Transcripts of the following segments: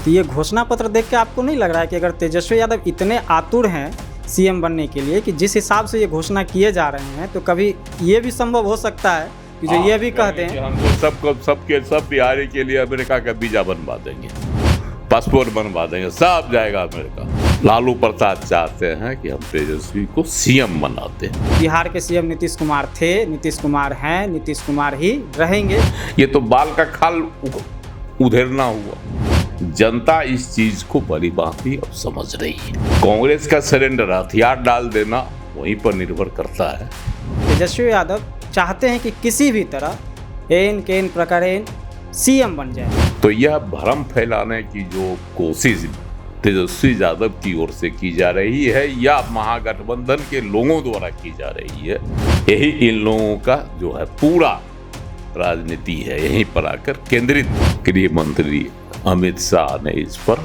तो ये घोषणा पत्र देख के आपको नहीं लग रहा है कि अगर तेजस्वी यादव इतने आतुर हैं सीएम बनने के लिए कि जिस हिसाब से ये घोषणा किए जा रहे हैं, तो कभी ये भी संभव हो सकता है कि जो ये भी कहते हैं हम तो सब बिहारी के लिए अमेरिका का वीजा बनवा देंगे, पासपोर्ट बनवा देंगे, सब जाएगा अमेरिका। लालू प्रसाद चाहते हैं कि हम तेजस्वी को सीएम बनाते हैं। बिहार के सीएम नीतीश कुमार थे, नीतीश कुमार हैं, नीतीश कुमार ही रहेंगे। ये तो बाल का खाल उधेड़ना हुआ। जनता इस चीज को बड़ी भांति अब समझ रही है। कांग्रेस का सरेंडर, हथियार डाल देना वहीं पर निर्भर करता है। तेजस्वी यादव चाहते हैं कि किसी भी तरह एन केन प्रकारेण सीएम बन जाए। तो यह भ्रम फैलाने की जो कोशिश तेजस्वी यादव की ओर से की जा रही है या महागठबंधन के लोगों द्वारा की जा रही है, यही इन लोगों का जो है पूरा राजनीति है। यहीं पर आकर केंद्रित गृह मंत्री अमित शाह ने इस पर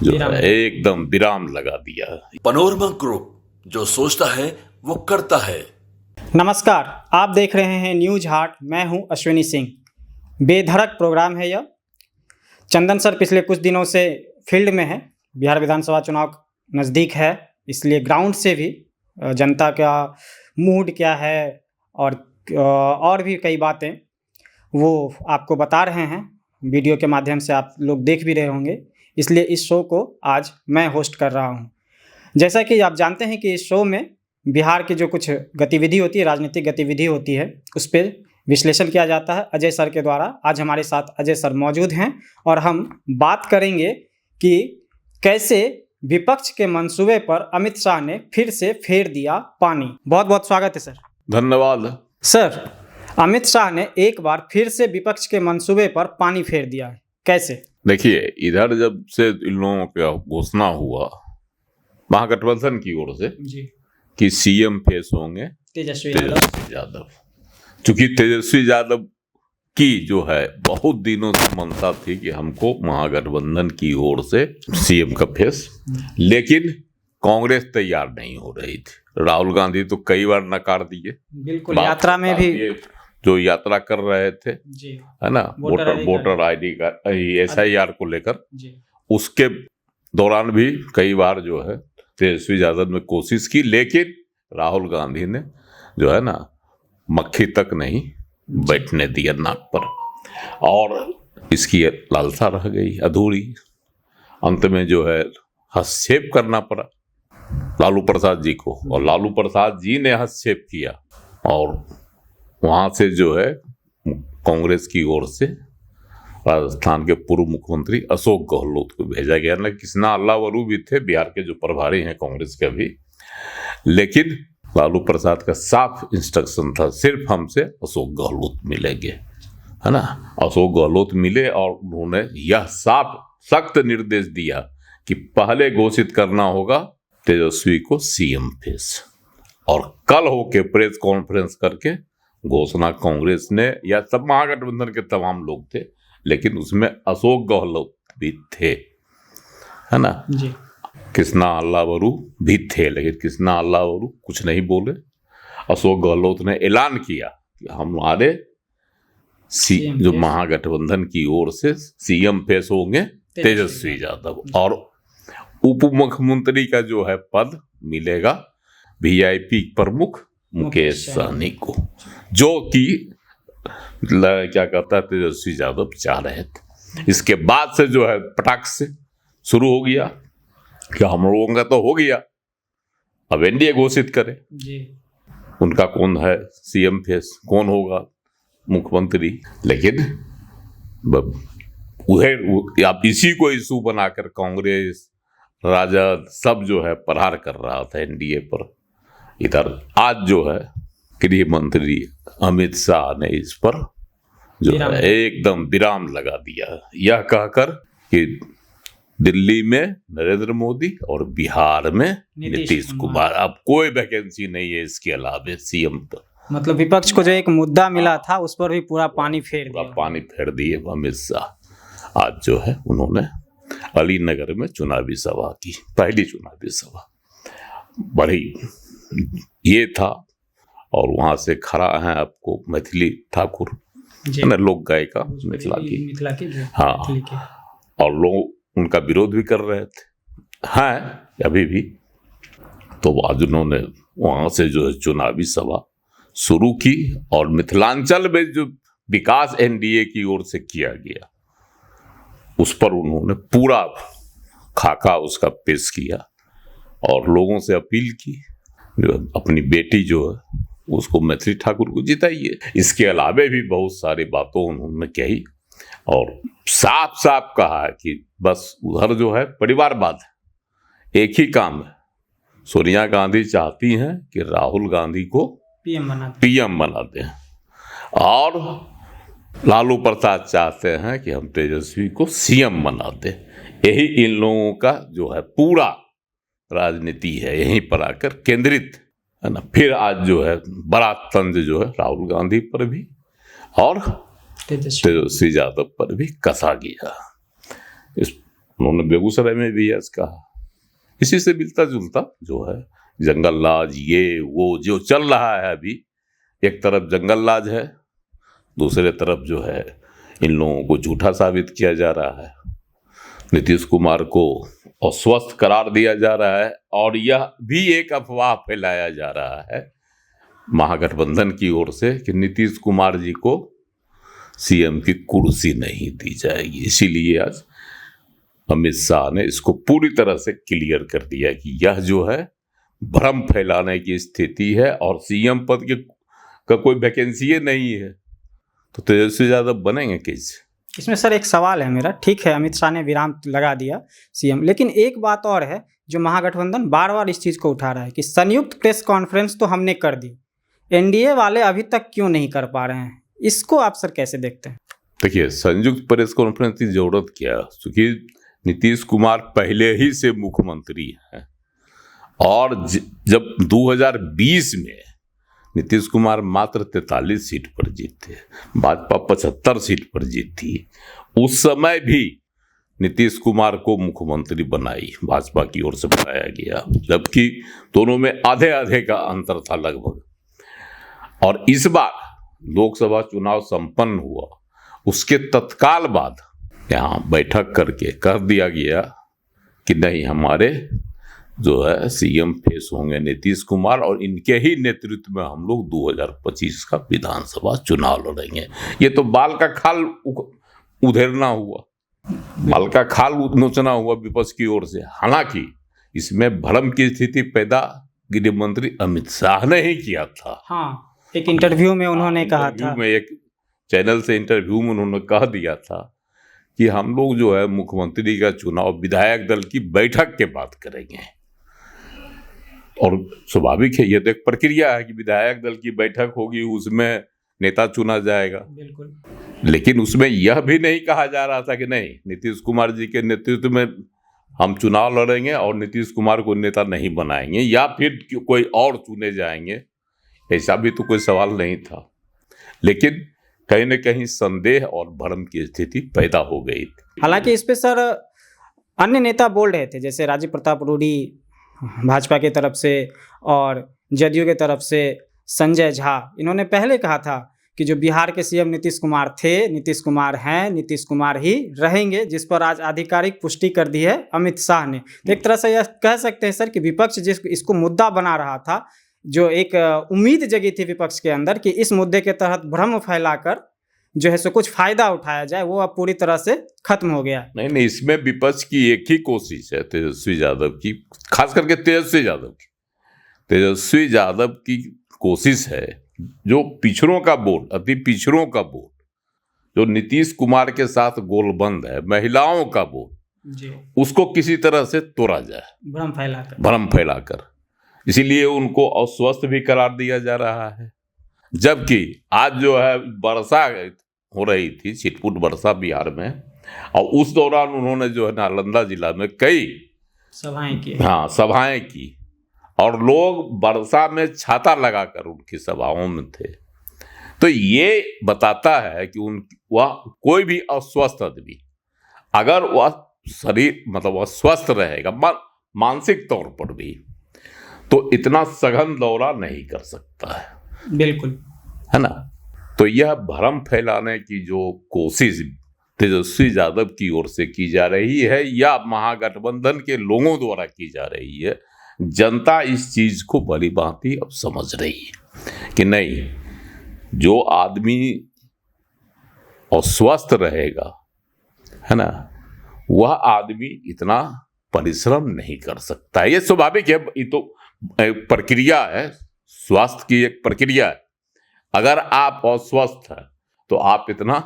जो है एकदम विराम लगा दिया। पैनोरमा ग्रुप, जो सोचता है वो करता है। नमस्कार, आप देख रहे हैं न्यूज हाट। मैं हूं अश्विनी सिंह। बेधड़क प्रोग्राम है यह। चंदन सर पिछले कुछ दिनों से फील्ड में है। बिहार विधानसभा चुनाव नज़दीक है, इसलिए ग्राउंड से भी जनता का मूड क्या है और भी कई बातें वो आपको बता रहे हैं। वीडियो के माध्यम से आप लोग देख भी रहे होंगे, इसलिए इस शो को आज मैं होस्ट कर रहा हूं। जैसा कि आप जानते हैं कि इस शो में बिहार की जो कुछ गतिविधि होती है, राजनीतिक गतिविधि होती है, उस पर विश्लेषण किया जाता है अजय सर के द्वारा। आज हमारे साथ अजय सर मौजूद हैं और हम बात करेंगे कि कैसे विपक्ष के मंसूबे पर अमित शाह ने फिर से फेर दिया पानी। बहुत बहुत स्वागत है सर। धन्यवाद सर। अमित शाह ने एक बार फिर से विपक्ष के मंसूबे पर पानी फेर दिया है, कैसे? देखिए, इधर जब से इन लोगों का घोषणा हुआ महागठबंधन की ओर से जी कि सीएम फेस होंगे तेजस्वी यादव, चूंकि तेजस्वी यादव की जो है बहुत दिनों से मंशा थी कि हमको महागठबंधन की ओर से सीएम का फेस, लेकिन कांग्रेस तैयार नहीं हो रही थी। राहुल गांधी तो कई बार नकार दिए, बिल्कुल, यात्रा में भी जो यात्रा कर रहे थे जी, है ना, वोटर आईडी का SIR को लेकर, उसके दौरान भी कई बार जो है तेजस्वी यादव ने कोशिश की, लेकिन राहुल गांधी ने जो है ना मक्खी तक नहीं बैठने दिया नाक पर, और इसकी लालसा रह गई अधूरी। अंत में जो है हस्तक्षेप करना पड़ा लालू प्रसाद जी को, और लालू प्रसाद जी ने हस्तक्षेप किया, और वहां से जो है कांग्रेस की ओर से राजस्थान के पूर्व मुख्यमंत्री अशोक गहलोत को भेजा गया। न कृष्णा अल्लावरू भी थे, बिहार के जो प्रभारी हैं कांग्रेस के भी, लेकिन लालू प्रसाद का साफ इंस्ट्रक्शन था सिर्फ हमसे अशोक गहलोत मिलेंगे, है ना। अशोक गहलोत मिले और उन्होंने यह साफ सख्त निर्देश दिया कि पहले घोषित करना होगा तेजस्वी को सीएम फेस, और कल होके प्रेस कॉन्फ्रेंस करके घोषणा कांग्रेस ने या सब महागठबंधन के तमाम लोग थे, लेकिन उसमें अशोक गहलोत भी थे, है ना जी। कृष्णा अल्लावरू भी थे, लेकिन कृष्णा अल्लावरू कुछ नहीं बोले। अशोक गहलोत ने ऐलान किया कि हमारे जो महागठबंधन की ओर से सीएम फेस होंगे तेजस्वी यादव, और उप मुख्यमंत्री का जो है पद मिलेगा VIP प्रमुख मुकेश सहनी को, जो कि क्या कहता है तेजस्वी यादव चाह रहे थे। इसके बाद से जो है पटाख से शुरू हो गया कि हम लोगों का तो हो गया, अब NDA घोषित करे जी, उनका कौन है सीएम फेस, कौन होगा मुख्यमंत्री। लेकिन अब इसी को इशू बनाकर कांग्रेस राजद सब जो है प्रहार कर रहा था NDA पर। इधर आज जो है गृह मंत्री अमित शाह ने इस पर जो है एकदम विराम लगा दिया, यह कहकर कि दिल्ली में नरेंद्र मोदी और बिहार में नीतीश कुमार, अब कोई वैकेंसी नहीं है इसके अलावा सीएम पर। मतलब विपक्ष को जो एक मुद्दा मिला था उस पर भी पूरा पानी फेर दिए अमित शाह। आज जो है उन्होंने अलीनगर में चुनावी सभा की, पहली चुनावी सभा, बड़ी ये था, और वहां से खड़ा है आपको मैथिली ठाकुर, लोक गायिका मिथिला की, हाँ, और लोग उनका विरोध भी कर रहे थे, हैं अभी भी। तो आज उन्होंने वहां से जो है चुनावी सभा शुरू की और मिथिलांचल में जो विकास एनडीए की ओर से किया गया उस पर उन्होंने पूरा खाका उसका पेश किया और लोगों से अपील की जो अपनी बेटी जो है उसको मैथिली ठाकुर को जिताइए। इसके अलावे भी बहुत सारी बातों उन्होंने कही और साफ साफ कहा कि बस उधर जो है परिवारवाद है, एक ही काम है। सोनिया गांधी चाहती हैं कि राहुल गांधी को पीएम बना दें और लालू प्रसाद चाहते हैं कि हम तेजस्वी को सीएम बना दें। यही इन लोगों का जो है पूरा राजनीति है, यहीं पर आकर केंद्रित है ना। फिर आज जो है बड़ा तंज जो है राहुल गांधी पर भी और तेजस्वी यादव पर भी कसा गया। उन्होंने बेगूसराय में भी आज कहा, इसी से मिलता जुलता जो है जंगल राज ये वो जो चल रहा है अभी, एक तरफ जंगल राज है, दूसरे तरफ जो है इन लोगों को झूठा साबित किया जा रहा है, नीतीश कुमार को अस्वस्थ करार दिया जा रहा है और यह भी एक अफवाह फैलाया जा रहा है महागठबंधन की ओर से कि नीतीश कुमार जी को सीएम की कुर्सी नहीं दी जाएगी। इसीलिए आज अमित शाह ने इसको पूरी तरह से क्लियर कर दिया कि यह जो है भ्रम फैलाने की स्थिति है और सीएम पद का कोई वैकेंसी नहीं है, तो तेजस्वी यादव बनेंगे कैसे? इसमें सर एक सवाल है मेरा, ठीक है अमित शाह ने विराम लगा दिया सीएम, लेकिन एक बात और है जो महागठबंधन बार बार इस चीज़ को उठा रहा है कि संयुक्त प्रेस कॉन्फ्रेंस तो हमने कर दी, एनडीए वाले अभी तक क्यों नहीं कर पा रहे हैं, इसको आप सर कैसे देखते हैं? देखिए, संयुक्त प्रेस कॉन्फ्रेंस की जरूरत क्या है, क्योंकि नीतीश कुमार पहले ही से मुख्यमंत्री हैं और जब 2020 में नीतीश कुमार मात्र 43 सीट पर जीते, भाजपा 75 सीट पर जीती, उस समय भी नीतीश कुमार को मुख्यमंत्री बनाई भाजपा की ओर से बनाया गया, जबकि दोनों में आधे आधे का अंतर था लगभग। और इस बार लोकसभा चुनाव संपन्न हुआ, उसके तत्काल बाद यहाँ बैठक करके कर दिया गया कि नहीं, हमारे जो है सीएम फेस होंगे नीतीश कुमार और इनके ही नेतृत्व में हम लोग 2025 का विधानसभा चुनाव लड़ेंगे। ये तो बाल का खाल उधेरना हुआ, बाल का खाल नोचना हुआ विपक्ष की ओर से। हालांकि इसमें भ्रम की स्थिति पैदा गृह मंत्री अमित शाह ने ही किया था। हाँ, एक इंटरव्यू में उन्होंने कहा था, में एक चैनल से इंटरव्यू में उन्होंने कह दिया था कि हम लोग जो है मुख्यमंत्री का चुनाव विधायक दल की बैठक के बाद करेंगे। और स्वाभाविक है, ये तो एक प्रक्रिया है कि विधायक दल की बैठक होगी, उसमें नेता चुना जाएगा। बिल्कुल। लेकिन उसमें यह भी नहीं कहा जा रहा था कि नहीं, नीतीश कुमार जी के नेतृत्व में हम चुनाव लड़ेंगे और नीतीश कुमार को नेता नहीं बनाएंगे या फिर कोई और चुने जाएंगे, ऐसा भी तो कोई सवाल नहीं था। लेकिन कहीं न कहीं संदेह और भ्रम की स्थिति पैदा हो गई थी। हालांकि इस पे सर अन्य नेता बोल रहे थे, जैसे राजीव प्रताप रूडी भाजपा की तरफ से और जदयू की तरफ से संजय झा, इन्होंने पहले कहा था कि जो बिहार के सीएम नीतीश कुमार थे, नीतीश कुमार हैं, नीतीश कुमार ही रहेंगे, जिस पर आज आधिकारिक पुष्टि कर दी है अमित शाह ने। तो एक तरह से यह कह सकते हैं सर कि विपक्ष इसको मुद्दा बना रहा था, जो एक उम्मीद जगी थी विपक्ष के अंदर कि इस मुद्दे के तहत भ्रम फैलाकर जो है सो कुछ फायदा उठाया जाए, वो अब पूरी तरह से खत्म हो गया। नहीं, इसमें विपक्ष की एक ही कोशिश है, तेजस्वी यादव की, खास करके तेजस्वी यादव की कोशिश है जो पिछड़ों का वोट, अति पिछड़ों का वोट, जो नीतीश कुमार के साथ गोलबंद है, महिलाओं का वोट, उसको किसी तरह से तोड़ा जाए भ्रम फैलाकर। इसीलिए उनको अस्वस्थ भी करार दिया जा रहा है। जबकि आज जो है वर्षा हो रही थी, छिटपुट वर्षा बिहार में, और उस दौरान उन्होंने जो है नालंदा जिला में कई सभाएं की और लोग वर्षा में छाता लगाकर उनकी सभाओं में थे। तो ये बताता है कि वह कोई भी अस्वस्थ आदमी, अगर वह शरीर मतलब वह स्वस्थ रहेगा मानसिक तौर पर भी, तो इतना सघन दौरा नहीं कर सकता है। बिल्कुल, है ना। तो यह भ्रम फैलाने की जो कोशिश तेजस्वी यादव की ओर से की जा रही है या महागठबंधन के लोगों द्वारा की जा रही है, जनता इस चीज को भली भांति अब समझ रही है कि नहीं, जो आदमी अस्वस्थ रहेगा, है ना, वह आदमी इतना परिश्रम नहीं कर सकता। ये स्वाभाविक है, ये तो एक प्रक्रिया है, स्वास्थ्य की एक प्रक्रिया है। अगर आप अस्वस्थ हैं तो आप इतना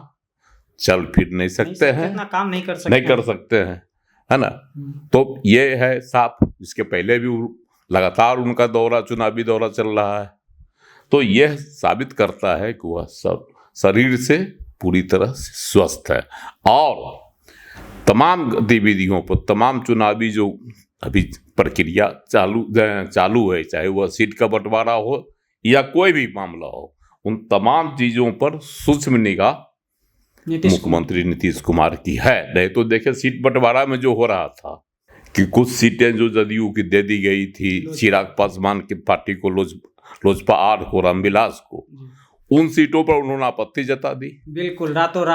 चल फिर नहीं सकते हैं, इतना काम नहीं कर सकते हैं, है ना। तो ये है साफ। इसके पहले भी लगातार उनका दौरा, चुनावी दौरा चल रहा है, तो यह साबित करता है कि वह सब शरीर से पूरी तरह से स्वस्थ है। और तमाम गतिविधियों पर, तमाम चुनावी जो अभी प्रक्रिया चालू है, चाहे वह सीट का बंटवारा हो या कोई भी मामला हो, उन तमाम चीजों पर सूक्ष्म निगाह मुख्यमंत्री नीतीश कुमार की है। नहीं तो देखिए, सीट बंटवारा में जो हो रहा था कि कुछ सीटें जो जदयू की दे दी गई थी चिराग पासवान की पार्टी को, लोजपा आर को, रामविलास को, उन सीटों पर उन्होंने आपत्ति जता दी। बिल्कुल, रातों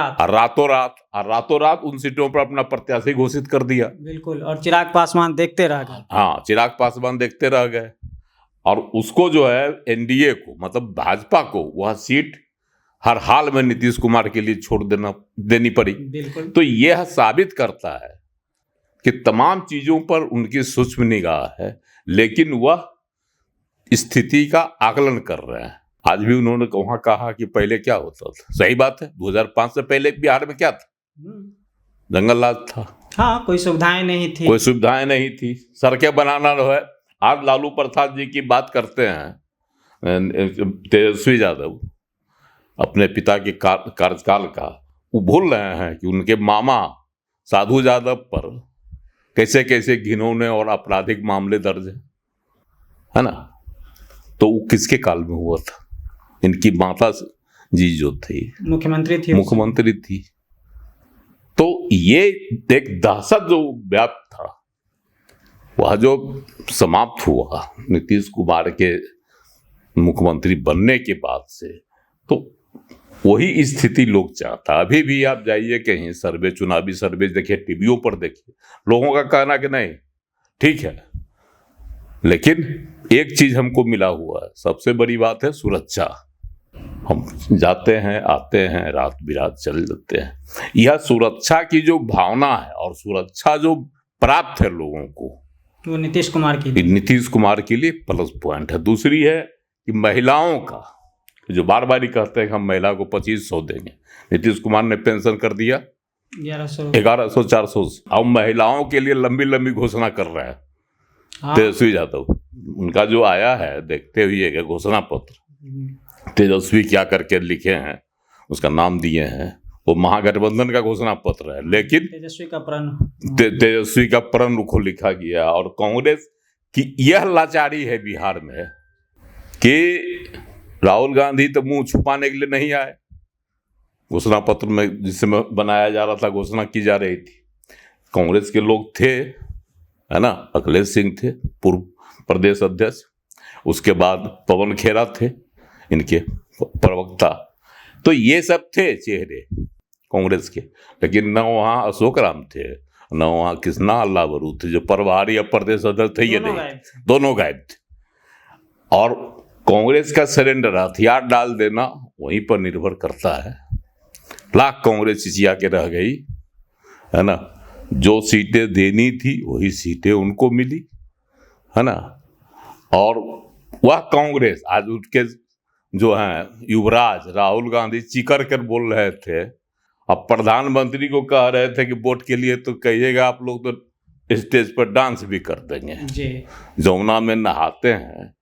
रात उन सीटों पर अपना प्रत्याशी घोषित कर दिया। बिल्कुल, और चिराग पासवान देखते रह गए। हाँ, चिराग पासवान देखते रह गए, और उसको जो है एनडीए को, मतलब भाजपा को, वह सीट हर हाल में नीतीश कुमार के लिए छोड़ देनी पड़ी। बिल्कुल। तो यह साबित करता है कि तमाम चीजों पर उनकी सूक्ष्म निगाह है, लेकिन वह स्थिति का आकलन कर रहे हैं। आज भी उन्होंने वहां कहा कि पहले क्या होता था। सही बात है, 2005 से पहले बिहार में क्या था? जंगल राज था। हाँ, कोई सुविधाएं नहीं थी। सड़कें बनाना जो है, आज लालू प्रसाद जी की बात करते हैं तेजस्वी यादव अपने पिता के कार्यकाल का, वो भूल रहे हैं कि उनके मामा साधु यादव पर कैसे कैसे घिनौने और आपराधिक मामले दर्ज है ना। तो वो किसके काल में हुआ था? इनकी माता जी जो थी मुख्यमंत्री थी। तो ये एक दहशत जो व्याप्त था, वह जो समाप्त हुआ नीतीश कुमार के मुख्यमंत्री बनने के बाद से, तो वही स्थिति लोग चाहता। अभी भी आप जाइए कहीं सर्वे, चुनावी सर्वे देखिए, टीवियों पर देखिए, लोगों का कहना कि नहीं ठीक है, लेकिन एक चीज हमको मिला हुआ है, सबसे बड़ी बात है सुरक्षा। हम जाते हैं, आते हैं, रात बिरात चल जाते हैं। यह सुरक्षा की जो भावना है और सुरक्षा जो प्राप्त है लोगों को, वो नीतीश कुमार के लिए प्लस पॉइंट है। दूसरी है कि महिलाओं का जो बार बार ही कहते हैं कि हम महिला को 2500 देंगे, नीतीश कुमार ने पेंशन कर दिया 1100 400। अब महिलाओं के लिए लंबी लंबी घोषणा कर रहे हैं। हाँ। तेजस्वी यादव, उनका जो आया है, देखते हुए घोषणा पत्र तेजस्वी क्या करके लिखे हैं, उसका नाम दिए हैं, वो महागठबंधन का घोषणा पत्र है, लेकिन तेजस्वी का प्रण को लिखा गया। और कांग्रेस की यह लाचारी है बिहार में कि राहुल गांधी तो मुंह छुपाने के लिए नहीं आए। घोषणा पत्र में जिसमें बनाया जा रहा था, घोषणा की जा रही थी, कांग्रेस के लोग थे, है ना, अखिलेश सिंह थे पूर्व प्रदेश अध्यक्ष, उसके बाद पवन खेरा थे इनके प्रवक्ता, तो ये सब थे चेहरे कांग्रेस के। लेकिन न वहाँ अशोक राम थे, न वहाँ कृष्णा अल्लावरू थे, जो प्रभारी या प्रदेश अध्यक्ष थे, ये नहीं, दोनों गायब थे। और कांग्रेस का सरेंडर, हथियार डाल देना वहीं पर निर्भर करता है। लाख कांग्रेस चिचिया के रह गई, है ना, जो सीटें देनी थी वही सीटें उनको मिली, है ना। और वह कांग्रेस आज उनके जो हैं युवराज राहुल गांधी चिकर कर बोल रहे थे, अब प्रधानमंत्री को कह रहे थे कि वोट के लिए तो कहिएगा आप लोग तो स्टेज पर डांस भी कर देंगे जी। जमुना में नहाते हैं,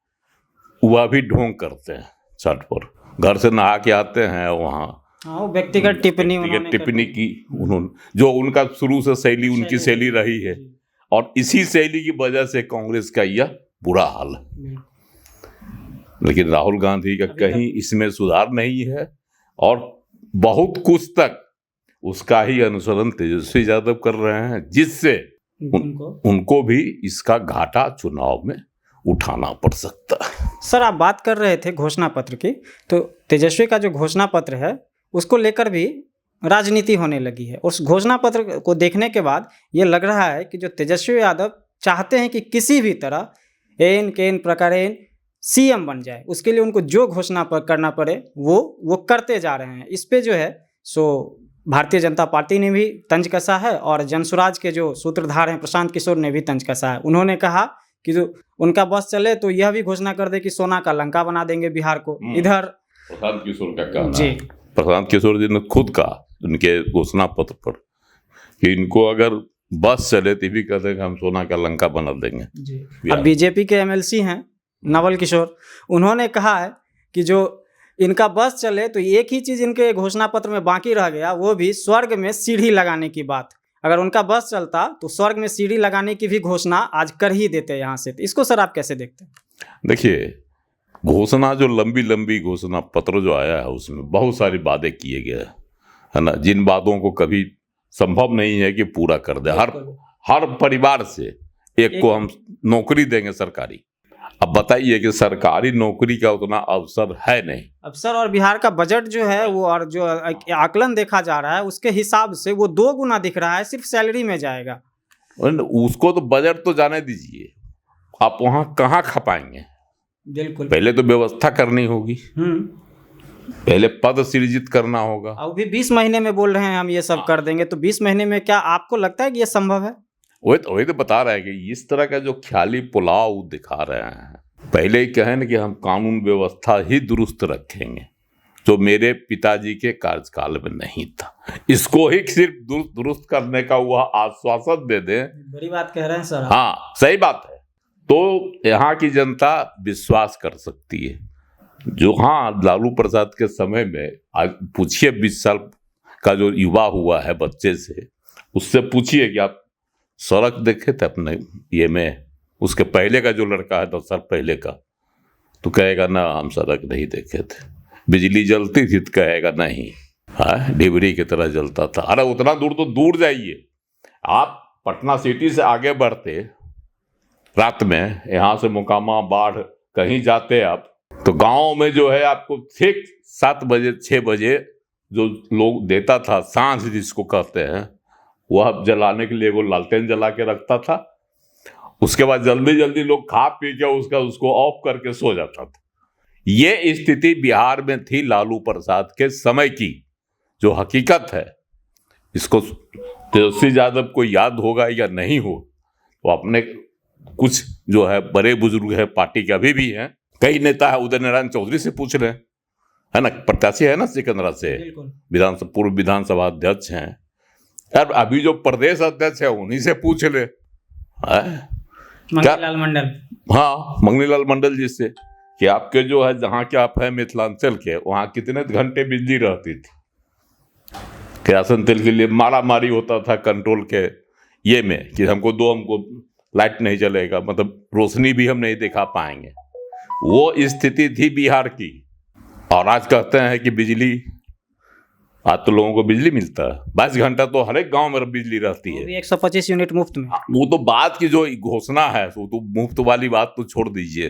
वह भी ढोंग करते हैं छठ पर, घर से नहा के आते हैं वहाँ। हाँ, व्यक्तिगत टिप्पणी की उन्होंने, जो उनका शुरू से शैली, उनकी शैली रही है, और इसी शैली की वजह से कांग्रेस का यह बुरा हाल है। लेकिन राहुल गांधी का कहीं इसमें सुधार नहीं है, और बहुत कुछ तक उसका ही अनुसरण तेजस्वी यादव कर रहे हैं, जिससे उनको भी इसका घाटा चुनाव में उठाना पड़ सकता है। सर, आप बात कर रहे थे घोषणा पत्र की, तो तेजस्वी का जो घोषणा पत्र है उसको लेकर भी राजनीति होने लगी है। उस घोषणा पत्र को देखने के बाद ये लग रहा है कि जो तेजस्वी यादव चाहते हैं कि किसी भी तरह एन के एन प्रकारेण सीएम बन जाए, उसके लिए उनको जो घोषणा करना पड़े वो करते जा रहे हैं। इस पे जो है सो भारतीय जनता पार्टी ने भी तंज कसा है और जनसुराज के जो सूत्रधार हैं प्रशांत किशोर ने भी तंज कसा है। उन्होंने कहा कि जो उनका बस चले तो यह भी घोषणा कर दे कि सोना का लंका बना देंगे बिहार को। इधर प्रशांत किशोर का कहना जी, है, प्रशांत किशोर जी ने खुद कहा उनके घोषणा पत्र पर कि इनको अगर बस चले तो भी कहते हैं कि हम सोना का लंका बना देंगे जी। अब बीजेपी के एमएलसी हैं नवल किशोर, उन्होंने कहा है कि जो इनका बस चले तो एक ही चीज़ इनके घोषणा पत्र में बाकी रह गया, वो भी स्वर्ग में सीढ़ी लगाने की बात। अगर उनका बस चलता तो स्वर्ग में सीढ़ी लगाने की भी घोषणा आज कर ही देते यहाँ से। तो इसको सर आप कैसे देखते हैं? देखिए, घोषणा जो लंबी लंबी घोषणा पत्र जो आया है उसमें बहुत सारी वादे किए गए है ना, जिन बातों को कभी संभव नहीं है कि पूरा कर दे। हर परिवार से एक को हम नौकरी देंगे सरकारी। अब बताइए कि सरकारी नौकरी का उतना अवसर है नहीं अवसर, और बिहार का बजट जो है वो और जो आकलन देखा जा रहा है उसके हिसाब से वो 2 गुना दिख रहा है, सिर्फ सैलरी में जाएगा। उसको तो बजट तो जाने दीजिए, आप वहां कहाँ खपाएंगे? बिल्कुल, पहले तो व्यवस्था करनी होगी, पहले पद सृजित करना होगा। अब भी 20 महीने में बोल रहे हैं हम ये सब कर देंगे, तो 20 महीने में क्या आपको लगता है कि ये संभव है? वही तो बता रहे हैं कि इस तरह का जो ख्याली पुलाव दिखा रहे हैं। पहले ही कहें ना कि हम कानून व्यवस्था ही दुरुस्त रखेंगे, जो मेरे पिताजी के कार्यकाल में नहीं था। इसको ही सिर्फ दुरुस्त करने का वह आश्वासन दे दें, बड़ी बात कह रहे हैं सर। हाँ, सही बात है, तो यहाँ की जनता विश्वास कर सकती है। जो हाँ, लालू प्रसाद के समय में आज पूछिए 20 साल का जो युवा हुआ है बच्चे से, उससे पूछिए कि आप सड़क देखे थे अपने ये में, उसके पहले का जो लड़का है 10 साल पहले का, तो कहेगा ना हम सड़क नहीं देखे थे। बिजली जलती थी तो कहेगा नहीं, हाँ डिबरी की तरह जलता था। अरे उतना दूर तो दूर जाइए, आप पटना सिटी से आगे बढ़ते रात में, यहाँ से मोकामा बाढ़ कहीं जाते आप, तो गांव में जो है आपको ठीक 7 बजे 6 बजे जो लोग देता था सांझ जिसको कहते हैं, वह जलाने के लिए वो लालटेन जला के रखता था। उसके बाद जल्दी जल्दी लोग खा पी के उसको ऑफ करके सो जाता था। ये स्थिति बिहार में थी लालू प्रसाद के समय की, जो हकीकत है। इसको तेजस्वी यादव को याद होगा या नहीं हो, तो अपने कुछ जो है बड़े बुजुर्ग है पार्टी के अभी भी हैं, कई नेता है, उदय नारायण चौधरी से पूछ रहे हैं, है ना, प्रत्याशी है ना सिकंदरा से, पूर्व विधानसभा अध्यक्ष हैं। यार अभी जो प्रदेश अध्यक्ष है उन्हीं से पूछ ले, मंगनीलाल मंडल। हाँ, मंगनीलाल मंडल जी से कि आपके जो है जहाँ के आप है मिथिलांचल के, वहाँ कितने घंटे बिजली रहती थी? केरासन तेल के लिए मारा मारी होता था कंट्रोल के ये में कि हमको लाइट नहीं चलेगा, मतलब रोशनी भी हम नहीं दिखा पाएंगे। वो स्थिति थी बिहार की। और आज कहते हैं कि बिजली, आज तो लोगों को बिजली मिलता है 22 घंटा, तो हर एक गांव में बिजली रहती है, 125 यूनिट मुफ्त में। वो तो बात की जो घोषणा है, वो तो मुफ्त वाली बात तो छोड़ दीजिए,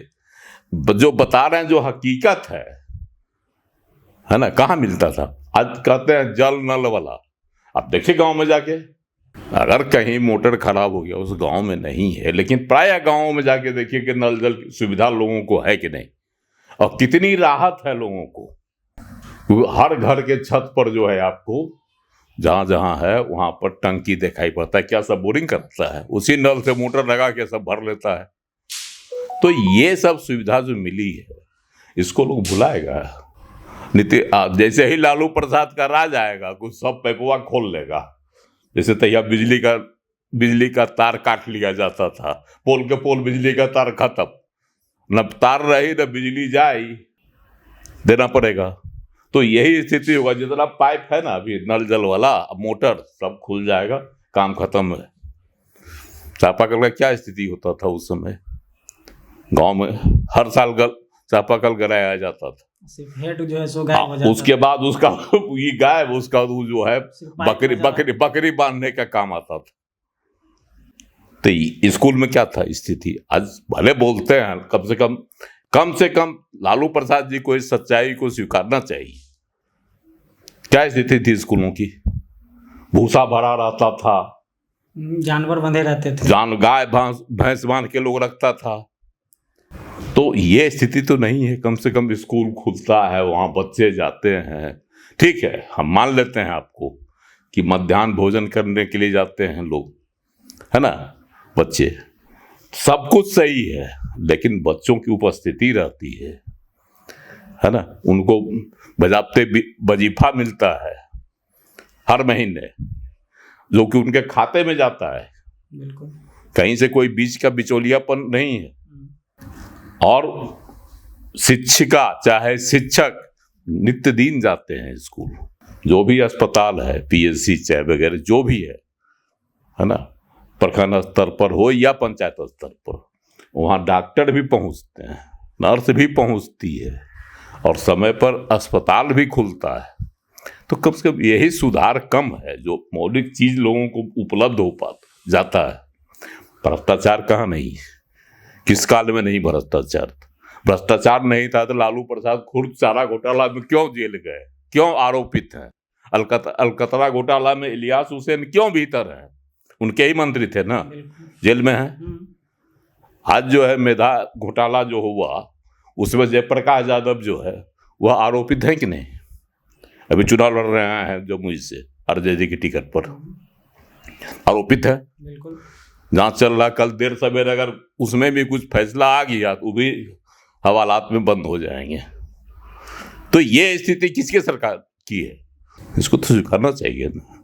जो बता रहे हैं जो हकीकत है ना, कहाँ मिलता था? आज कहते हैं जल नल वाला। आप देखिए गांव में जाके, अगर कहीं मोटर खराब हो गया उस गांव में नहीं है, लेकिन प्राय गांवों में जाके देखिए कि नल जल की सुविधा लोगों को है कि नहीं, और कितनी राहत है लोगों को। हर घर के छत पर जो है आपको जहां जहां है वहां पर टंकी दिखाई पड़ता है। क्या सब बोरिंग करता है? उसी नल से मोटर लगा के सब भर लेता है। तो ये सब सुविधा जो मिली है, इसको लोग भुलाएगा। जैसे ही लालू प्रसाद का राज आएगा, कुछ सब पैपवा खोल लेगा। जैसे तैयार बिजली का तार काट लिया जाता था, पोल के पोल बिजली का तार खत्म, न तार रही न बिजली जाई, देना पड़ेगा। तो यही स्थिति होगा। जितना पाइप है ना अभी नल जल वाला, मोटर सब खुल जाएगा, काम खत्म है। चापाकल का क्या स्थिति होता था उस समय? गांव में हर साल चापाकल गिराया जाता था, सिर्फ हेड जो है सो गायब हो जाता। उसके बाद उसका ये गायब, उसका जो है बकरी बांधने का काम आता था। तो स्कूल में क्या था स्थिति? आज भले बोलते हैं, कम से कम लालू प्रसाद जी को इस सच्चाई को स्वीकारना चाहिए। क्या स्थिति थी स्कूलों की? भूसा भरा रहता था, जानवर बंधे रहते थे, गाय भैंस बांध के लोग रखता था। तो ये स्थिति तो नहीं है। कम से कम स्कूल खुलता है, वहाँ बच्चे जाते हैं, ठीक है, हम मान लेते हैं आपको कि मध्याह्न भोजन करने के लिए जाते हैं लोग, है ना, बच्चे, सब कुछ सही है, लेकिन बच्चों की उपस्थिति रहती है ना, उनको बजाते वजीफा मिलता है हर महीने, जो कि उनके खाते में जाता है। बिल्कुल, कहीं से कोई बीच का बिचौलियापन नहीं है। और शिक्षिका चाहे शिक्षक नित्य दिन जाते हैं स्कूल, जो भी अस्पताल है, पीएचसी चाहे वगैरह जो भी है ना, प्रखंड स्तर पर हो या पंचायत स्तर पर, वहाँ डॉक्टर भी पहुँचते हैं, नर्स भी पहुँचती है, और समय पर अस्पताल भी खुलता है। तो कम से कम यही सुधार कम है, जो मौलिक चीज लोगों को उपलब्ध हो पाता जाता है। भ्रष्टाचार कहाँ नहीं, किस काल में नहीं भ्रष्टाचार? भ्रष्टाचार नहीं था तो लालू प्रसाद खुर्द चारा घोटाला में क्यों जेल गए, क्यों आरोपित हैं? अलकतरा घोटाला में इलियास हुसैन क्यों भीतर हैं? उनके ही मंत्री थे ना, जेल में हैं। आज जो है मेधा घोटाला जो हुआ, उसमें जयप्रकाश यादव जो है वह आरोपित है कि नहीं? अभी चुनाव लड़ रहे हैं जमुई से आरजेडी की टिकट पर, आरोपित है। बिल्कुल, जांच चल रहा, कल देर सवेरे अगर उसमें भी कुछ फैसला आ गया तो वो भी हवालात में बंद हो जाएंगे। तो ये स्थिति किसके सरकार की है? इसको तो स्वीकारना चाहिए ना।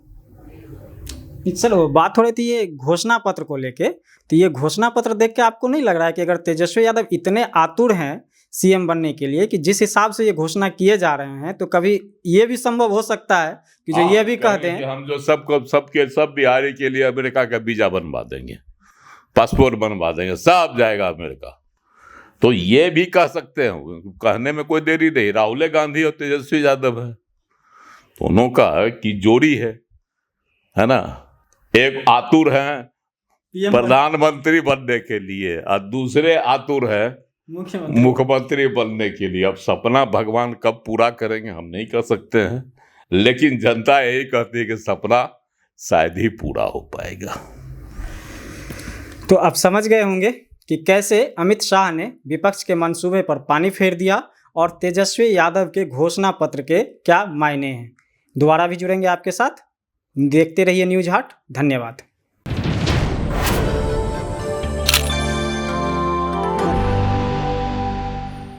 चलो, बात हो रही थी ये घोषणा पत्र को लेके, तो ये घोषणा पत्र देख के आपको नहीं लग रहा है कि अगर तेजस्वी यादव इतने आतुर हैं सीएम बनने के लिए, कि जिस हिसाब से ये घोषणा किए जा रहे हैं, तो कभी ये भी संभव हो सकता है कि जो ये भी कहते हैं हम जो सब बिहारी के लिए अमेरिका का वीजा बनवा देंगे, पासपोर्ट बनवा देंगे, सब जाएगा अमेरिका, तो ये भी कह सकते हैं। कहने में कोई देरी नहीं। राहुल गांधी और तेजस्वी यादव है, दोनों का की जोड़ी है ना। एक आतुर है प्रधानमंत्री बनने के लिए और दूसरे आतुर है मुख्यमंत्री बनने के लिए। अब सपना भगवान कब पूरा करेंगे हम नहीं कह सकते हैं, लेकिन जनता यही कहती है कि सपना शायद ही पूरा हो पाएगा। तो अब समझ गए होंगे कि कैसे अमित शाह ने विपक्ष के मंसूबे पर पानी फेर दिया और तेजस्वी यादव के घोषणा पत्र के क्या मायने हैं। दोबारा भी जुड़ेंगे आपके साथ, देखते रहिए न्यूज़ हाट। धन्यवाद।